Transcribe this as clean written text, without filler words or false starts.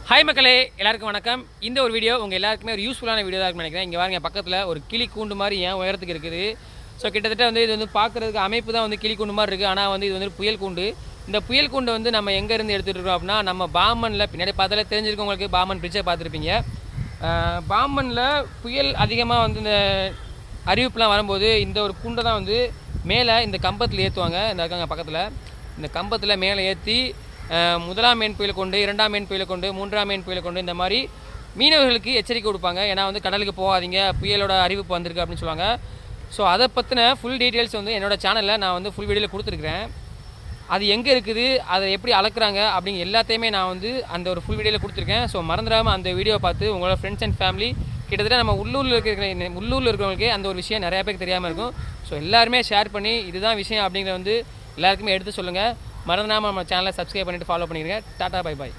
Hi மக்களே, எல்லாருக்கும் வணக்கம். இந்த ஒரு வீடியோ உங்கள் எல்லாருக்குமே ஒரு யூஸ்ஃபுல்லான வீடியோ தான் இருக்குன்னு நினைக்கிறேன். இங்கே பாருங்க, பக்கத்தில் ஒரு கிளி கூண்டு மாதிரி ஏன் உயரத்துக்கு இருக்குது. ஸோ கிட்டத்தட்ட இது பார்க்குறதுக்கு அமைப்பு தான் கிளி கூண்டு மாதிரி இருக்குது. ஆனால் இது புயல் கூண்டு. இந்த புயல் கூண்டு நம்ம எங்கேருந்து எடுத்துகிட்டு இருக்கோம் அப்படின்னா, நம்ம பாம்பனில் பின்னாடி பார்த்தாலே தெரிஞ்சிருக்கோம் உங்களுக்கு. பாம்பன் பிரிட்ஜை பார்த்துருப்பீங்க. பாம்பனில் புயல் அதிகமாக இந்த அறிவிப்புலாம் வரும்போது இந்த ஒரு கூண்டை தான் மேலே இந்த கம்பத்தில் ஏற்றுவாங்க. இந்த இருக்காங்க பக்கத்தில் இந்த கம்பத்தில் மேலே ஏற்றி முதலாம் மீன் புயலை கொண்டு, இரண்டாம் மீன் புயலை கொண்டு, மூன்றாம் மீன் புயலை கொண்டு இந்த மாதிரி மீனவர்களுக்கு எச்சரிக்கை கொடுப்பாங்க. ஏன்னா கடலுக்கு போகாதீங்க, புயலோட அறிவிப்பு வந்திருக்கு அப்படின்னு சொல்லுவாங்க. ஸோ அதை பற்றின ஃபுல் டீட்டெயில்ஸ் என்னோடய சேனலில் நான் ஃபுல் வீடியோவில் கொடுத்துருக்குறேன். அது எங்கே இருக்குது, அதை எப்படி அளக்குறாங்க அப்படிங்கிற எல்லாத்தையுமே நான் அந்த ஒரு ஃபுல் வீடியோவில் கொடுத்துருக்கேன். ஸோ மறந்துடாமல் அந்த வீடியோவை பார்த்து உங்களோட ஃப்ரெண்ட்ஸ் அண்ட் ஃபேமிலி, கிட்டத்தட்ட நம்ம உள்ளூரில் இருக்கிறவங்களுக்கு அந்த ஒரு விஷயம் நிறையா பேருக்கு தெரியாமல் இருக்கும். ஸோ எல்லாருமே ஷேர் பண்ணி இதுதான் விஷயம் அப்படிங்கிற எல்லாருக்குமே எடுத்து சொல்லுங்கள். மறந்துடாமல் நம்ம சேனலை சப்ஸ்கிரைப் பண்ணிவிட்டு ஃபாலோ பண்ணிடுங்க. Tata, bye bye.